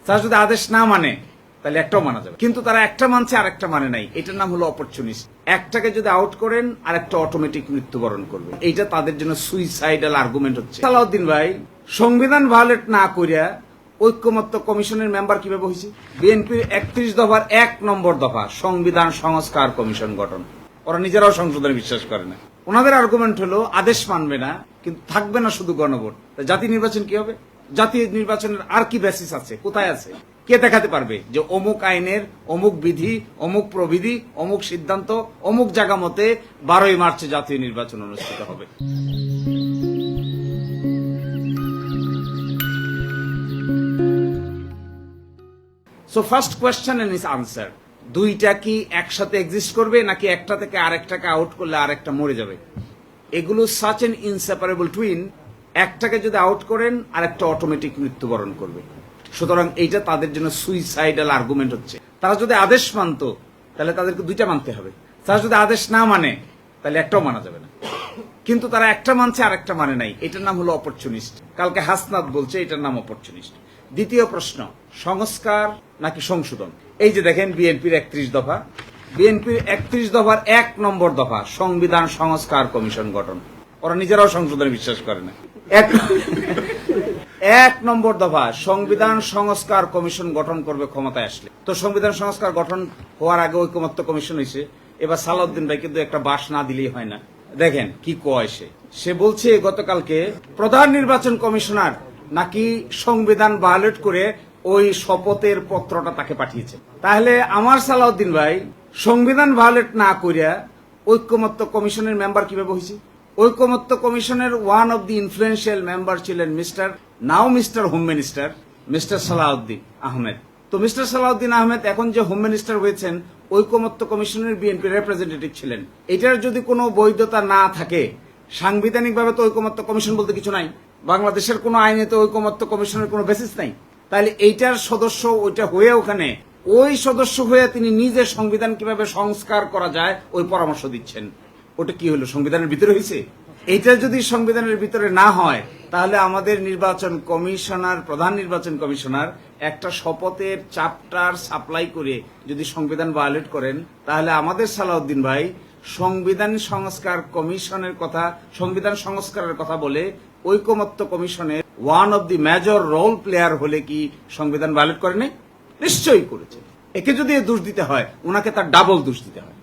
তারা যদি আদেশ না মানে তাহলে একটাও মানা যাবে, কিন্তু তারা একটা মানছে আর একটা মানে নাই। এটার নাম হলো অপরচুনিস্ট। একটাকে যদি আউট করেন আর একটা অটোমেটিক মৃত্যুবরণ করবে, এইটা তাদের জন্য সুইসাইডাল আর্গুমেন্ট হচ্ছে। সালাউদ্দিন ভাই সংবিধান ভায়োলেট না করিয়া ঐক্যমত্য কমিশনের মেম্বার কিভাবে হয়েছে? বিএনপির 31 দফার 1 নম্বর দফা সংবিধান সংস্কার কমিশন গঠন। ওরা নিজেরাও সংশোধনে বিশ্বাস করে না। ওনাদের আর্গুমেন্ট হলো আদেশ মানবে না, কিন্তু থাকবে না শুধু গণভোট। জাতীয় নির্বাচন কি হবে? জাতীয় নির্বাচনের আর কি বেসিস আছে, কোথায় আছে? কে দেখাতে পারবে যে অমুক আইনের অমুক বিধি, অমুক প্রবিধি, অমুক সিদ্ধান্ত, অমুক জায়গা মতে 12ই মার্চে জাতীয় নির্বাচন অনুষ্ঠিত হবে? So first question and is answer. দুইটা কি একসাথে এক্সিস্ট করবে, নাকি একটা থেকে আরেকটাকে আউট করলে আরেকটা মরে যাবে? এগুলো সাচ এন ইনসেপারেবল টুইন। একটাকে যদি আউট করেন আর একটা অটোমেটিক মৃত্যুবরণ করবে। সুতরাং এইটা তাদের জন্য সুইসাইডাল আর্গুমেন্ট হচ্ছে। তারা যদি আদেশ মানত তাহলে তাদেরকে দুইটা মানতে হবে। তারা যদি আদেশ না মানে তাহলে একটাও মানা যাবে না, কিন্তু তারা একটা মানছে আর একটা মানে নাই। এটার নাম হলো অপরচুনিস্ট। কালকে হাসনাত বলছে এটার নাম অপরচুনিস্ট। দ্বিতীয় প্রশ্ন, সংস্কার নাকি সংশোধন? এই যে দেখেন বিএনপির 31 দফা, বিএনপির 31 দফার 1 নম্বর দফা সংবিধান সংস্কার কমিশন গঠন। ওরা নিজেরাও সংশোধনে বিশ্বাস করে না। 1 নম্বর দফা সংবিধান সংস্কার কমিশন গঠন করবে ক্ষমতায় আসলে। তো সংবিধান সংস্কার গঠন হওয়ার আগে ঐকমত্য কমিশন হয়েছে। এবার সালাউদ্দিন ভাই কিন্তু একটা বাস না দিলেই হয় না। দেখেন কি কয় সে বলছে গতকালকে প্রধান নির্বাচন কমিশনার নাকি সংবিধান ভায়োলেট করে ওই শপথের পত্রটা তাকে পাঠিয়েছে। তাহলে আমার সালাউদ্দিন ভাই সংবিধান ভায়োলেট না করিয়া ঐকমত্য কমিশনের মেম্বার কিভাবে হয়েছে? ঐকমত্য কমিশনের one of the influential member ছিলেন mister home minister mister Salahuddin Ahmed. তো মিস্টার সালাউদ্দিন আহমেদ এখন যে হোম মিনিস্টার হয়েছেন, ঐকমত্য কমিশনের বিএনপি রিপ্রেজেন্টেটিভ ছিলেন। এটার যদি কোনো বৈধতা না থাকে, সাংবিধানিকভাবে তো ঐকমত্য কমিশন বলতে কিছু নাই, বাংলাদেশের কোনো আইনে তো ঐকমত্য কমিশনের কোনো বেসিস নাই। তাহলে এইটার সদস্য ওইটা হয়ে ওখানে ওই সদস্য হয়ে তিনি নিজে সংবিধান কিভাবে সংস্কার করা যায় ওই পরামর্শ দিচ্ছেন। ওটা কি হলো, সংবিধানের ভিতরে হয়েছে? এইটা যদি সংবিধানের ভিতরে না হয়, তাহলে আমাদের নির্বাচন কমিশনার, প্রধান নির্বাচন কমিশনার একটা শপথের চ্যাপ্টার সাপ্লাই করে যদি সংবিধান ভায়োলেট করেন, তাহলে আমাদের সালাউদ্দিন ভাই সংবিধান সংস্কার কমিশনের কথা, সংবিধান সংস্কারের কথা বলে ঐকমত্য কমিশনের one of the major role player হলে কি সংবিধান ভায়োলেট করেনি? নিশ্চয়ই করেছে। একে যদি দোষ দিতে হয়, ওনাকে তার ডাবল দোষ দিতে হয়।